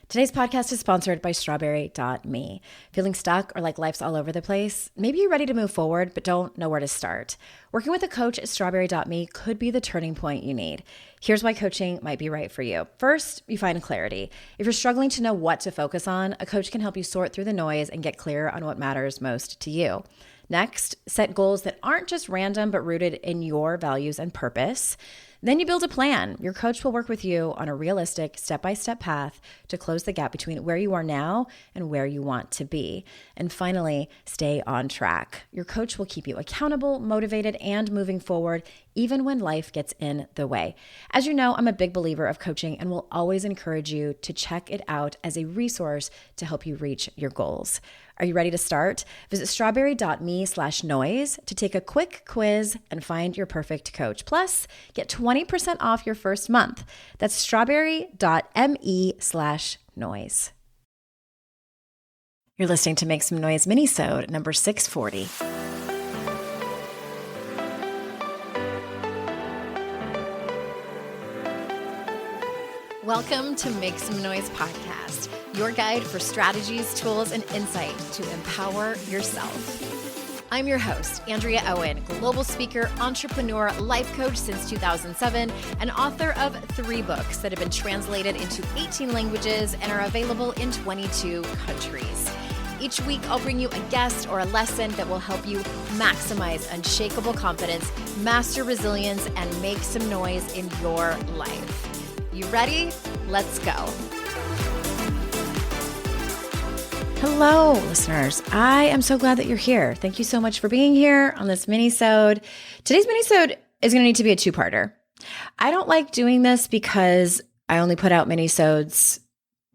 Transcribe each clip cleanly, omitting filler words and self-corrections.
Today's podcast is sponsored by strawberry.me. Feeling stuck or like life's all over the place? Maybe you're ready to move forward, but don't know where to start. Working with a coach at strawberry.me could be the turning point you need. Here's why coaching might be right for you. First, you find clarity. If you're struggling to know what to focus on, a coach can help you sort through the noise and get clear on what matters most to you. Next, set goals that aren't just random, but rooted in your values and purpose. Then you build a plan. Your coach will work with you on a realistic step-by-step path to close the gap between where you are now and where you want to be. And finally, stay on track. Your coach will keep you accountable, motivated, and moving forward, even when life gets in the way. As you know, I'm a big believer of coaching and will always encourage you to check it out as a resource to help you reach your goals. Are you ready to start? Visit strawberry.me/noise to take a quick quiz and find your perfect coach. Plus, get 20% off your first month. That's strawberry.me/noise. You're listening to Make Some Noise Minisode number 640. Welcome to Make Some Noise podcast, your guide for strategies, tools, and insight to empower yourself. I'm your host, Andrea Owen, global speaker, entrepreneur, life coach since 2007, and author of 3 books that have been translated into 18 languages and are available in 22 countries. Each week, I'll bring you a guest or a lesson that will help you maximize unshakable confidence, master resilience, and make some noise in your life. You ready? Let's go. Hello, listeners. I am so glad that you're here. Thank you so much for being here on this minisode. Today's minisode is going to need to be a 2-parter. I don't like doing this because I only put out minisodes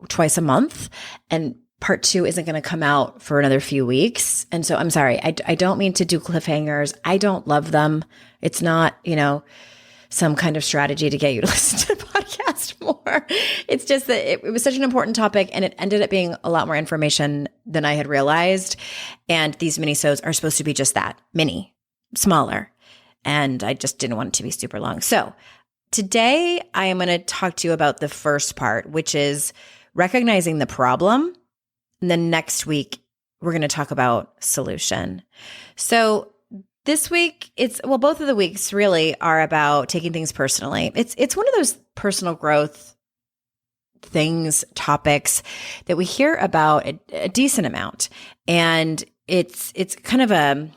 twice a month, and part 2 isn't going to come out for another few weeks. And so I'm sorry. I don't mean to do cliffhangers. I don't love them. It's not, some kind of strategy to get you to listen to the podcast more. It's just that it was such an important topic, and it ended up being a lot more information than I had realized. And these minisodes are supposed to be just that, mini, smaller. And I just didn't want it to be super long. So today I am going to talk to you about the first part, which is recognizing the problem. And then next week, we're going to talk about solution. So this week, both of the weeks really are about taking things personally. It's one of those personal growth topics that we hear about a decent amount. And it's kind of a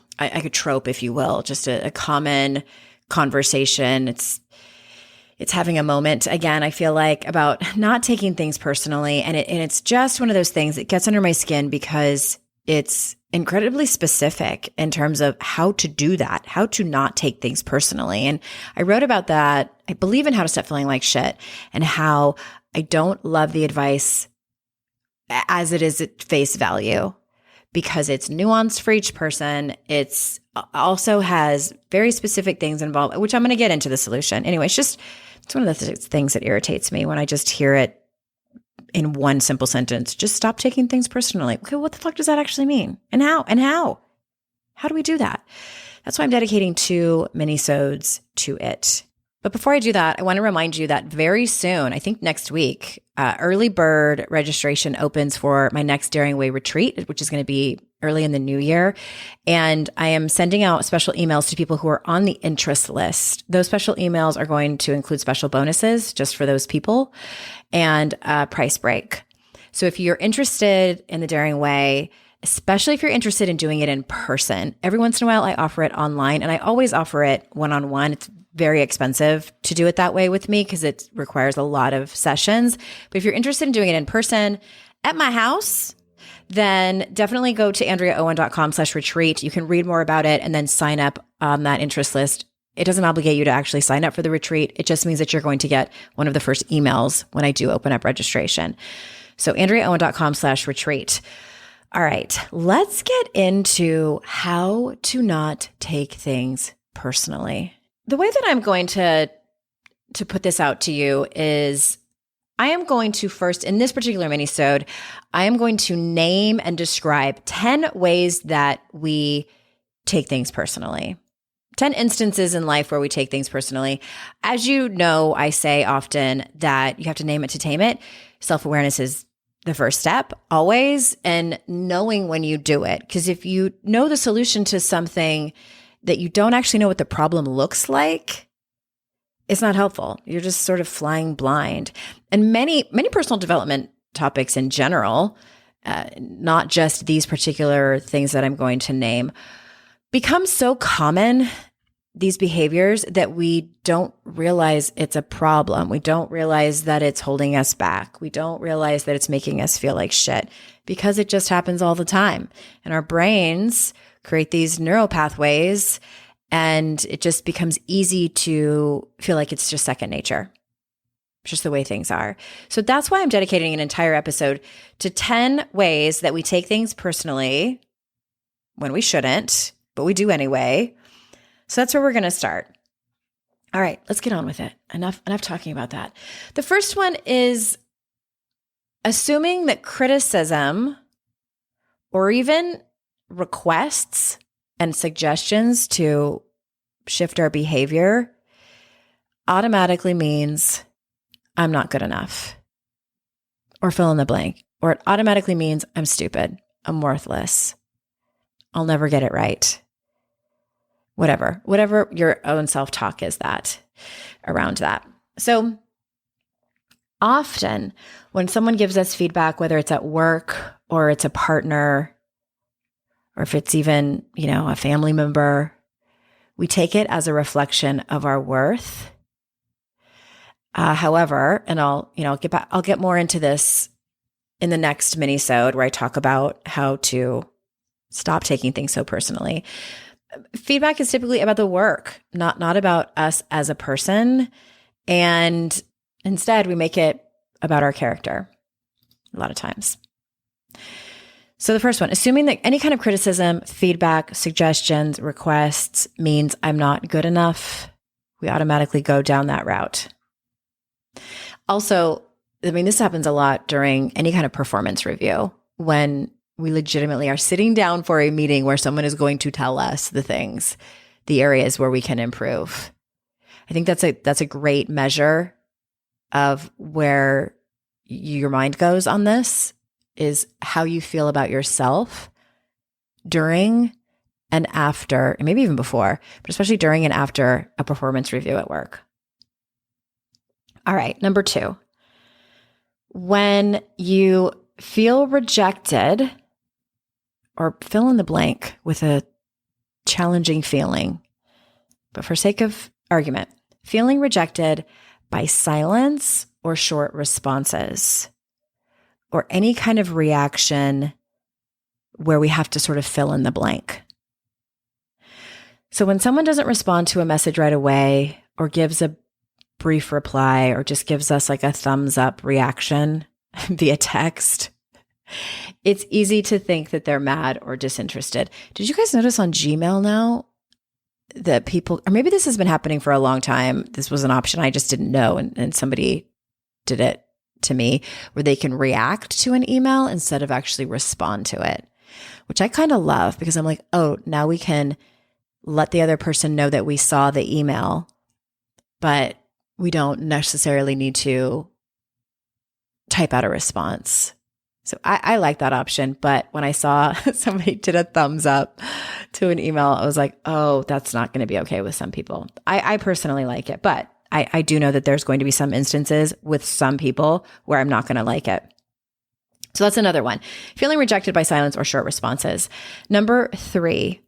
trope, if you will, just a common conversation. It's having a moment, again, I feel like, about not taking things personally. And it's just one of those things that gets under my skin because it's incredibly specific in terms of how to do that, how to not take things personally. And I wrote about that. I believe in How to Stop Feeling Like Shit, and how I don't love the advice as it is at face value because it's nuanced for each person. It's also has very specific things involved, which I'm going to get into the solution. Anyway, it's one of the things that irritates me when I just hear it in one simple sentence. Just stop taking things personally. Okay, what the fuck does that actually mean? And how? How do we do that? That's why I'm dedicating 2 minisodes to it. But before I do that, I want to remind you that very soon, I think next week, early bird registration opens for my next Daring Way retreat, which is going to be early in the new year. And I am sending out special emails to people who are on the interest list. Those special emails are going to include special bonuses just for those people and a price break. So if you're interested in the Daring Way, especially if you're interested in doing it in person, every once in a while I offer it online, and I always offer it one-on-one. It's very expensive to do it that way with me because it requires a lot of sessions. But if you're interested in doing it in person at my house, then definitely go to andreaowen.com/retreat. You can read more about it and then sign up on that interest list. It doesn't obligate you to actually sign up for the retreat. It just means that you're going to get one of the first emails when I do open up registration. So andreaowen.com/retreat. All right, let's get into how to not take things personally. The way that I'm going to put this out to you is I am going to first, in this particular minisode, I am going to name and describe 10 ways that we take things personally. 10 instances in life where we take things personally. As you know, I say often that you have to name it to tame it. Self-awareness is the first step always, and knowing when you do it. Because if you know the solution to something that you don't actually know what the problem looks like, it's not helpful. You're just sort of flying blind. And many personal development topics in general, not just these particular things that I'm going to name, become so common, these behaviors, that we don't realize it's a problem. We don't realize that it's holding us back. We don't realize that it's making us feel like shit, because it just happens all the time. And our brains create these neural pathways, and it just becomes easy to feel like it's just second nature. It's just the way things are. So that's why I'm dedicating an entire episode to 10 ways that we take things personally when we shouldn't, but we do anyway. So that's where we're going to start. All right, let's get on with it. Enough talking about that. The first one is assuming that criticism or even requests and suggestions to shift our behavior automatically means I'm not good enough, or fill in the blank, or it automatically means I'm stupid, I'm worthless, I'll never get it right. Whatever your own self-talk is that around that. So often when someone gives us feedback, whether it's at work or it's a partner, or if it's even, a family member, we take it as a reflection of our worth. However, and I'll get more into this in the next minisode where I talk about how to stop taking things so personally. Feedback is typically about the work, not about us as a person. And instead, we make it about our character a lot of times. So the first one, assuming that any kind of criticism, feedback, suggestions, requests means I'm not good enough, we automatically go down that route. Also, this happens a lot during any kind of performance review, when we legitimately are sitting down for a meeting where someone is going to tell us the areas where we can improve. I think that's a great measure of where your mind goes on this, is how you feel about yourself during and after, and maybe even before, but especially during and after a performance review at work. All right, number 2, when you feel rejected, or fill in the blank with a challenging feeling, but for sake of argument, feeling rejected by silence or short responses, or any kind of reaction where we have to sort of fill in the blank. So when someone doesn't respond to a message right away, or gives a brief reply, or just gives us like a thumbs up reaction via text, it's easy to think that they're mad or disinterested. Did you guys notice on Gmail now that people, or maybe this has been happening for a long time, this was an option I just didn't know, and somebody did it to me, where they can react to an email instead of actually respond to it, which I kind of love, because I'm like, oh, now we can let the other person know that we saw the email, but we don't necessarily need to type out a response. So I like that option. But when I saw somebody did a thumbs up to an email, I was like, oh, that's not going to be okay with some people. I personally like it, but I do know that there's going to be some instances with some people where I'm not going to like it. So that's another one. Feeling rejected by silence or short responses. Number 3,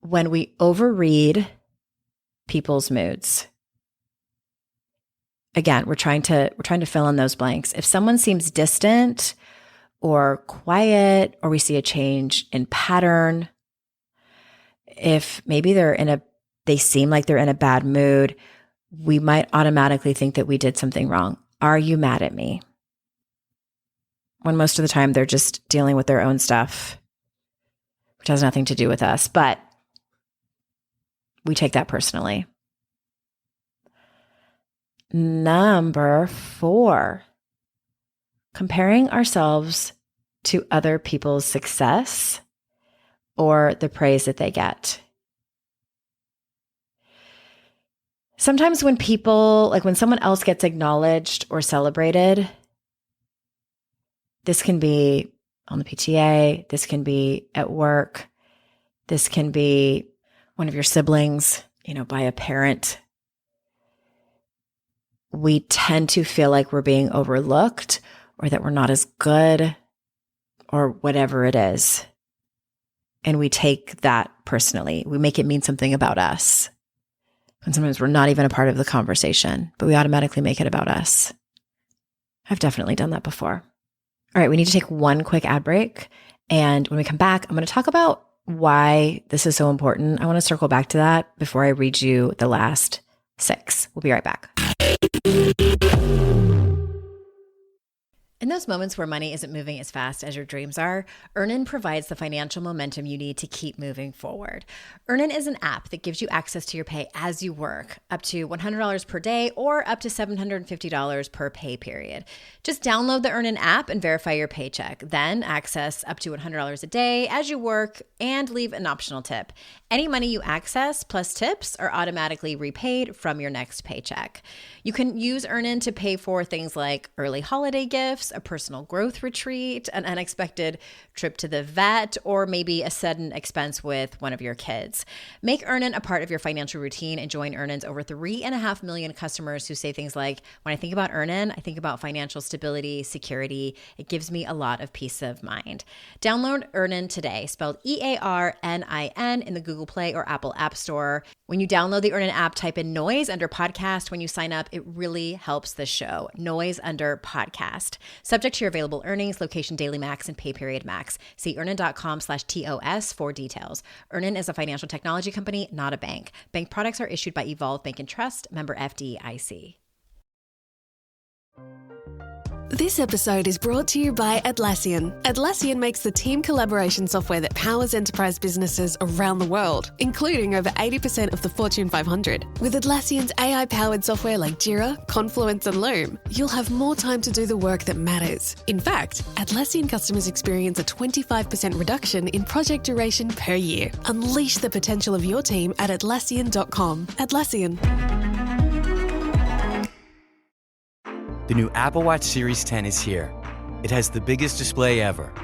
when we overread people's moods. Again, we're trying to fill in those blanks. If someone seems distant or quiet, or we see a change in pattern, if maybe they seem like they're in a bad mood, we might automatically think that we did something wrong. Are you mad at me? When most of the time they're just dealing with their own stuff, which has nothing to do with us, but we take that personally. Number 4, comparing ourselves to other people's success or the praise that they get. Sometimes when people, like when someone else gets acknowledged or celebrated, This can be on the PTA. This can be at work. This can be one of your siblings, by a parent. We tend to feel like we're being overlooked or that we're not as good or whatever it is. And we take that personally. We make it mean something about us. And sometimes we're not even a part of the conversation, but we automatically make it about us. I've definitely done that before. All right, we need to take one quick ad break. And when we come back, I'm going to talk about why this is so important. I want to circle back to that before I read you the last 6. We'll be right back. In those moments where money isn't moving as fast as your dreams are, Earnin provides the financial momentum you need to keep moving forward. Earnin is an app that gives you access to your pay as you work, up to $100 per day or up to $750 per pay period. Just download the Earnin app and verify your paycheck. Then access up to $100 a day as you work and leave an optional tip. Any money you access plus tips are automatically repaid from your next paycheck. You can use Earnin to pay for things like early holiday gifts, a personal growth retreat, an unexpected trip to the vet, or maybe a sudden expense with one of your kids. Make Earnin a part of your financial routine and join Earnin's over 3.5 million customers who say things like, when I think about Earnin, I think about financial stability, security. It gives me a lot of peace of mind. Download Earnin today, spelled EARNIN in the Google Play or Apple App Store. When you download the Earnin app, type in noise under podcast. When you sign up, it really helps the show. Noise under podcast. Subject to your available earnings, location, daily max, and pay period max. See earnin.com/TOS for details. Earnin is a financial technology company, not a bank. Bank products are issued by Evolve Bank and Trust, member FDIC. This episode is brought to you by Atlassian. Atlassian makes the team collaboration software that powers enterprise businesses around the world, including over 80% of the Fortune 500. With Atlassian's AI-powered software like Jira, Confluence, and Loom, you'll have more time to do the work that matters. In fact, Atlassian customers experience a 25% reduction in project duration per year. Unleash the potential of your team at Atlassian.com. Atlassian. The new Apple Watch Series 10 is here. It has the biggest display ever.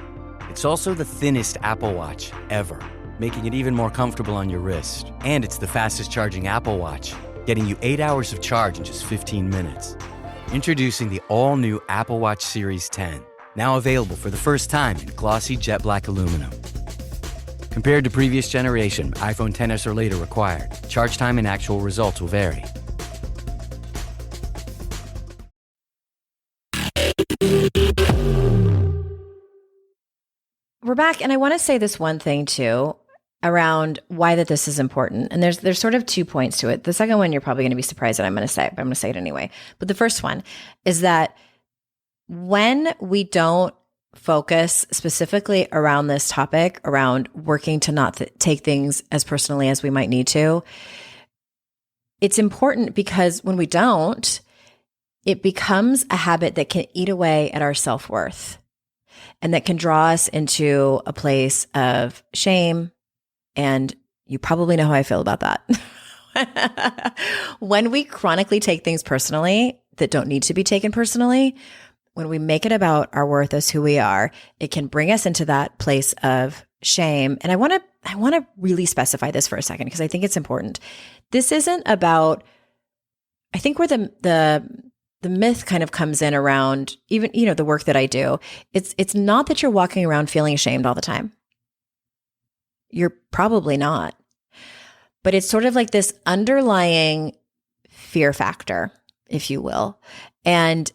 It's also the thinnest Apple Watch ever, making it even more comfortable on your wrist. And it's the fastest charging Apple Watch, getting you 8 hours of charge in just 15 minutes. Introducing the all-new Apple Watch Series 10, now available for the first time in glossy jet black aluminum. Compared to previous generation, iPhone XS or later required. Charge time and actual results will vary. We're back, and I want to say this one thing too around why that this is important. And there's sort of 2 points to it. The second one you're probably going to be surprised that I'm going to say, but I'm going to say it anyway. But the first one is that when we don't focus specifically around this topic, around working to not take things as personally as we might need to, it's important because when we don't, it becomes a habit that can eat away at our self-worth. And that can draw us into a place of shame. And you probably know how I feel about that. When we chronically take things personally that don't need to be taken personally, when we make it about our worth as who we are, it can bring us into that place of shame. And I want to really specify this for a second because I think it's important. This isn't about, I think where the myth kind of comes in around even, the work that I do. It's not that you're walking around feeling ashamed all the time. You're probably not. But it's sort of like this underlying fear factor, if you will. And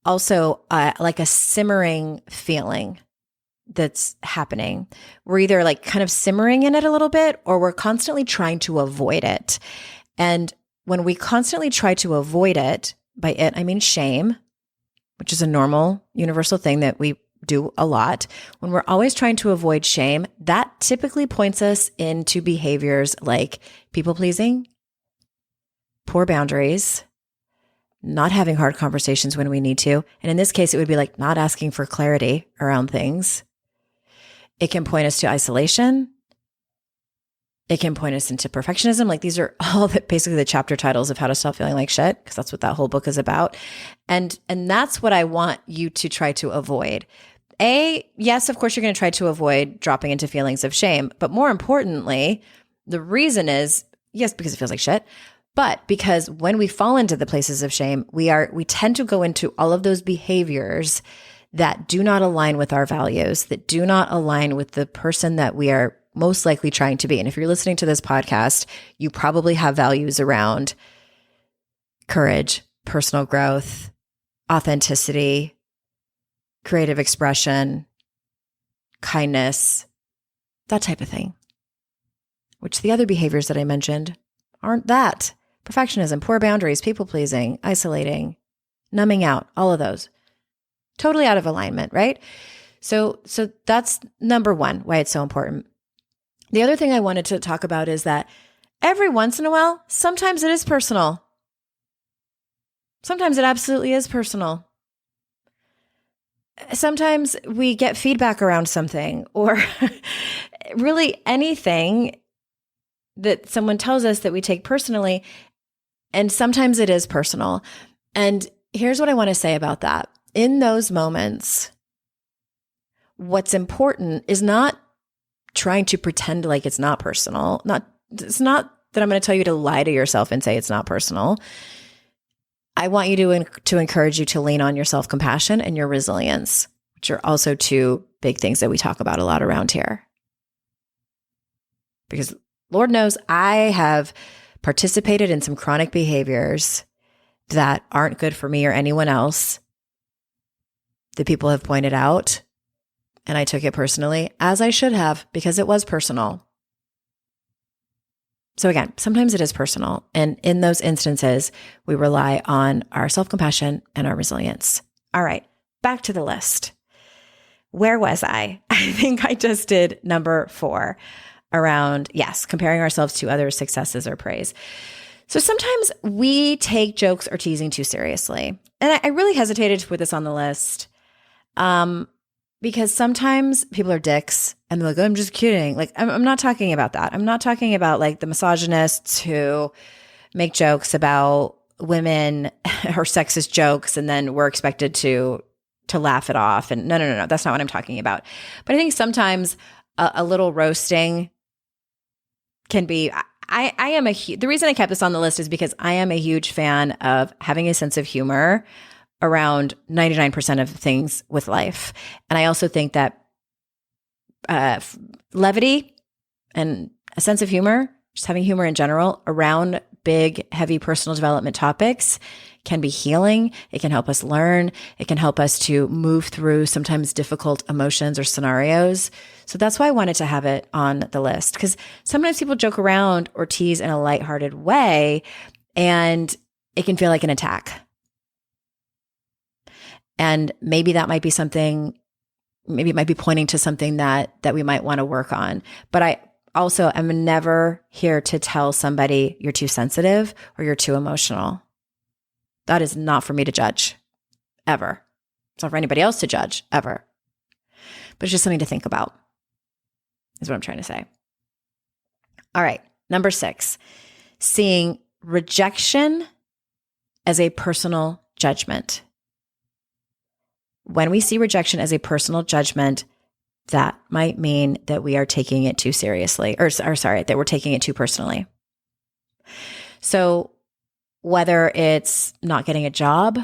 also like a simmering feeling that's happening. We're either like kind of simmering in it a little bit, or we're constantly trying to avoid it. And when we constantly try to avoid it, by it, I mean shame, which is a normal, universal thing that we do a lot. When we're always trying to avoid shame, that typically points us into behaviors like people pleasing, poor boundaries, not having hard conversations when we need to. And in this case, it would be like not asking for clarity around things. It can point us to isolation. It can point us into perfectionism. Like these are all basically the chapter titles of how to stop feeling like shit, because that's what that whole book is about. And that's what I want you to try to avoid. Yes, of course, you're going to try to avoid dropping into feelings of shame. But more importantly, the reason is, yes, because it feels like shit, but because when we fall into the places of shame, we tend to go into all of those behaviors that do not align with our values, that do not align with the person that we are most likely trying to be. And if you're listening to this podcast, you probably have values around courage, personal growth, authenticity, creative expression, kindness, that type of thing. Which the other behaviors that I mentioned aren't that. Perfectionism, poor boundaries, people pleasing, isolating, numbing out, all of those. Totally out of alignment, right? So that's number one, why it's so important. The other thing I wanted to talk about is that every once in a while, sometimes it is personal. Sometimes it absolutely is personal. Sometimes we get feedback around something, or really anything that someone tells us that we take personally, and sometimes it is personal. And here's what I want to say about that. In those moments, what's important is not trying to pretend like it's not personal. It's not that I'm going to tell you to lie to yourself and say it's not personal. I want you to encourage you to lean on your self-compassion and your resilience, which are also two big things that we talk about a lot around here. Because Lord knows I have participated in some chronic behaviors that aren't good for me or anyone else that people have pointed out. And I took it personally, as I should have, because it was personal. So again, sometimes it is personal. And in those instances, we rely on our self-compassion and our resilience. All right, back to the list. Where was I? I think I just did number 4 around, yes, comparing ourselves to others' successes or praise. So sometimes we take jokes or teasing too seriously. And I really hesitated to put this on the list. Because sometimes people are dicks and they're like, oh, I'm just kidding. Like, I'm not talking about that. I'm not talking about like the misogynists who make jokes about women or sexist jokes and then we're expected to laugh it off. And no, that's not what I'm talking about. But I think sometimes a little roasting can be, the reason I kept this on the list is because I am a huge fan of having a sense of humor around 99% of things with life. And I also think that levity and a sense of humor, just having humor in general around big, heavy personal development topics can be healing. It can help us learn. It can help us to move through sometimes difficult emotions or scenarios. So that's why I wanted to have it on the list, because sometimes people joke around or tease in a lighthearted way, and it can feel like an attack. And maybe that might be something, maybe it might be pointing to something that we might want to work on. But I also am never here to tell somebody you're too sensitive or you're too emotional. That is not for me to judge, ever. It's not for anybody else to judge, ever. But it's just something to think about, is what I'm trying to say. All right, number 6, seeing rejection as a personal judgment. When we see rejection as a personal judgment, that might mean that we are taking it too seriously, that we're taking it too personally. So whether it's not getting a job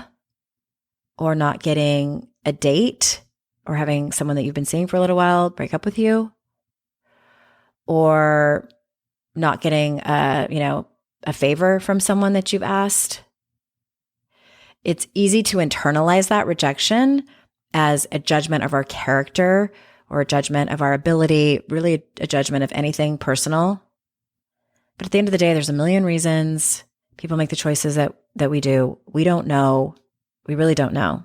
or not getting a date or having someone that you've been seeing for a little while break up with you, or not getting a favor from someone that you've asked, it's easy to internalize that rejection as a judgment of our character or a judgment of our ability, really a judgment of anything personal. But at the end of the day, there's a million reasons people make the choices that we do. We don't know. We really don't know.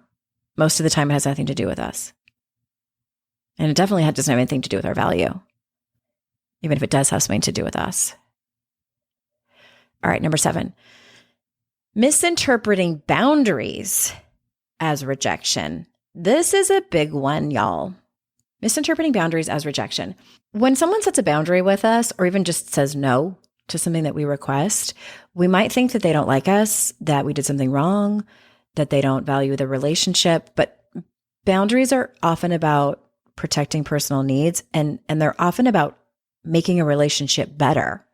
Most of the time, it has nothing to do with us. And it definitely doesn't have anything to do with our value, even if it does have something to do with us. All right, number 7. Misinterpreting boundaries as rejection. This is a big one, y'all. Misinterpreting boundaries as rejection. When someone sets a boundary with us or even just says no to something that we request, we might think that they don't like us, that we did something wrong, that they don't value the relationship. But boundaries are often about protecting personal needs, and they're often about making a relationship better.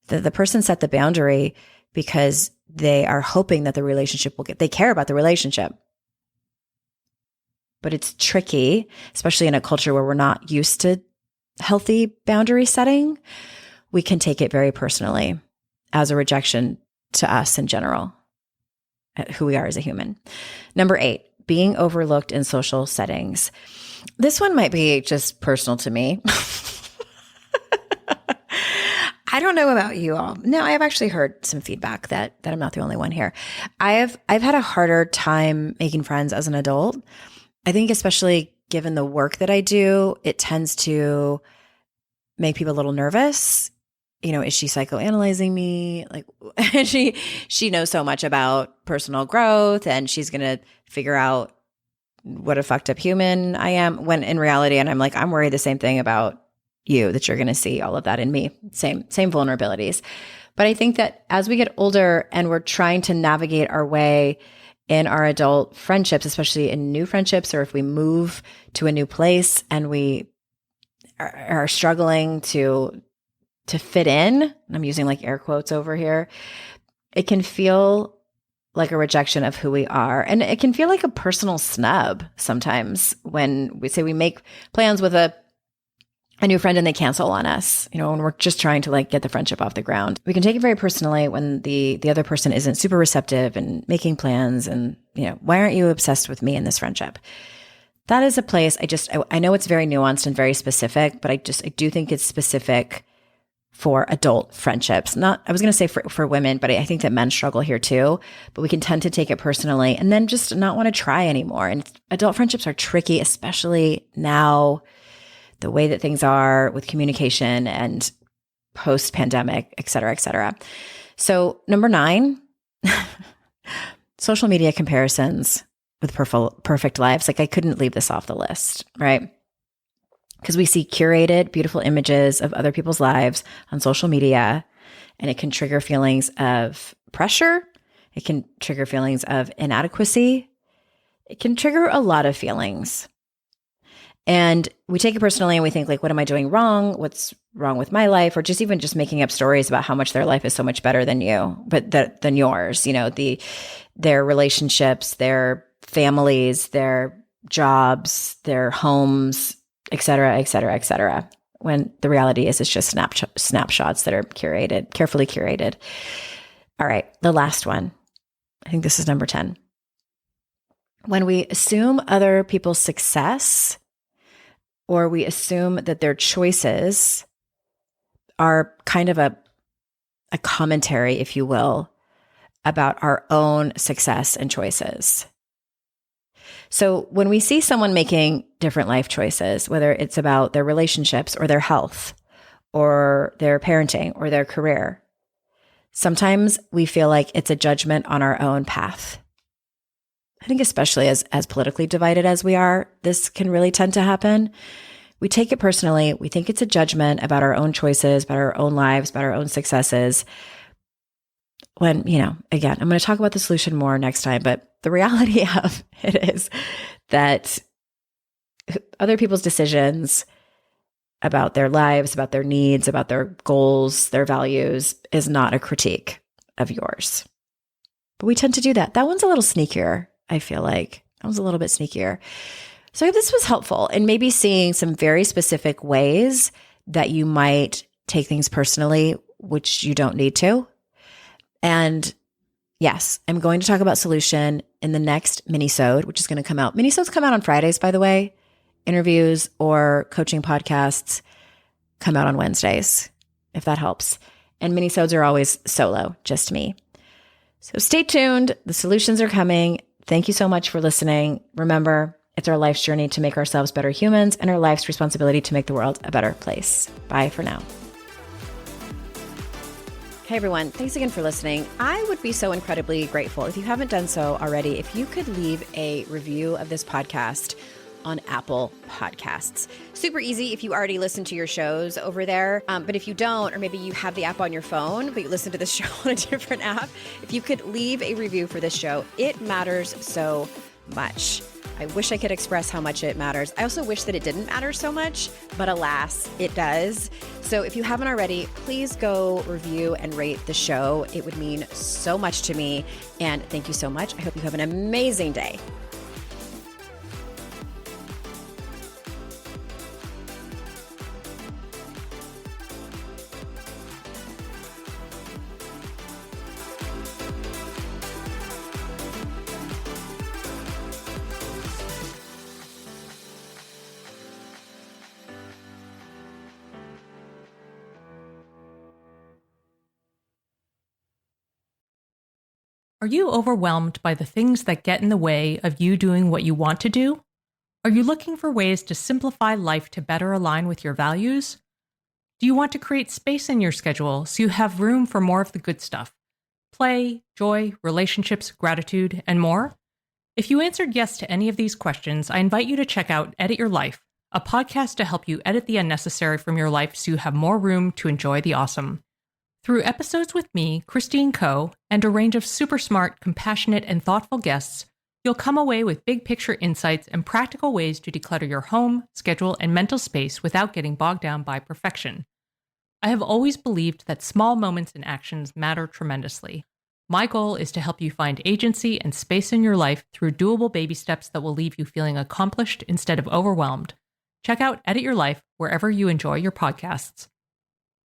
The person set the boundary because they are hoping that the relationship they care about the relationship. But it's tricky, especially in a culture where we're not used to healthy boundary setting. We can take it very personally as a rejection to us in general, who we are as a human. Number 8, being overlooked in social settings. This one might be just personal to me. I don't know about you all. No, I have actually heard some feedback that I'm not the only one here. I've had a harder time making friends as an adult. I think especially given the work that I do, it tends to make people a little nervous. You know, is she psychoanalyzing me? Like she knows so much about personal growth and she's going to figure out what a fucked up human I am, when in reality, and I'm like, I'm worried the same thing about you, that you're going to see all of that in me. Same vulnerabilities. But I think that as we get older and we're trying to navigate our way in our adult friendships, especially in new friendships, or if we move to a new place and we are struggling to fit in, and I'm using like air quotes over here, it can feel like a rejection of who we are. And it can feel like a personal snub sometimes when we say we make plans with a new friend and they cancel on us, you know, when we're just trying to like get the friendship off the ground. We can take it very personally when the other person isn't super receptive and making plans and, you know, why aren't you obsessed with me in this friendship? That is a place I know it's very nuanced and very specific, but I do think it's specific for adult friendships. I was going to say for women, but I think that men struggle here too, but we can tend to take it personally and then just not want to try anymore. And adult friendships are tricky, especially now, the way that things are with communication and post-pandemic, et cetera, et cetera. So 9, social media comparisons with perfect lives. Like I couldn't leave this off the list, right? Because we see curated, beautiful images of other people's lives on social media, and it can trigger feelings of pressure. It can trigger feelings of inadequacy. It can trigger a lot of feelings. And we take it personally and we think like, what am I doing wrong? What's wrong with my life? Or just even just making up stories about how much their life is so much better than than yours, you know, their relationships, their families, their jobs, their homes, et cetera, et cetera, et cetera. When the reality is it's just snapshots that are carefully curated. All right. The last one. I think this is number 10. When we assume other people's success, or we assume that their choices are kind of a commentary, if you will, about our own success and choices. So when we see someone making different life choices, whether it's about their relationships or their health or their parenting or their career, sometimes we feel like it's a judgment on our own path. I think especially as politically divided as we are, this can really tend to happen. We take it personally. We think it's a judgment about our own choices, about our own lives, about our own successes. When, you know, again, I'm going to talk about the solution more next time, but the reality of it is that other people's decisions about their lives, about their needs, about their goals, their values is not a critique of yours. But we tend to do that. That one's a little sneakier. I feel like that was a little bit sneakier. So if this was helpful in maybe seeing some very specific ways that you might take things personally, which you don't need to. And yes, I'm going to talk about solution in the next Minisode, which is going to come out. Minisodes come out on Fridays, by the way. Interviews or coaching podcasts come out on Wednesdays, if that helps. And Minisodes are always solo, just me. So stay tuned. The solutions are coming. Thank you so much for listening. Remember, it's our life's journey to make ourselves better humans and our life's responsibility to make the world a better place. Bye for now. Hey everyone, thanks again for listening. I would be so incredibly grateful if you haven't done so already, if you could leave a review of this podcast on Apple Podcasts. Super easy if you already listen to your shows over there. But if you don't, or maybe you have the app on your phone, but you listen to the show on a different app, if you could leave a review for this show, it matters so much. I wish I could express how much it matters. I also wish that it didn't matter so much, but alas, it does. So if you haven't already, please go review and rate the show. It would mean so much to me. And thank you so much. I hope you have an amazing day. Are you overwhelmed by the things that get in the way of you doing what you want to do? Are you looking for ways to simplify life to better align with your values? Do you want to create space in your schedule so you have room for more of the good stuff? Play, joy, relationships, gratitude, and more? If you answered yes to any of these questions, I invite you to check out Edit Your Life, a podcast to help you edit the unnecessary from your life so you have more room to enjoy the awesome. Through episodes with me, Christine Coe, and a range of super smart, compassionate, and thoughtful guests, you'll come away with big picture insights and practical ways to declutter your home, schedule, and mental space without getting bogged down by perfection. I have always believed that small moments and actions matter tremendously. My goal is to help you find agency and space in your life through doable baby steps that will leave you feeling accomplished instead of overwhelmed. Check out Edit Your Life wherever you enjoy your podcasts.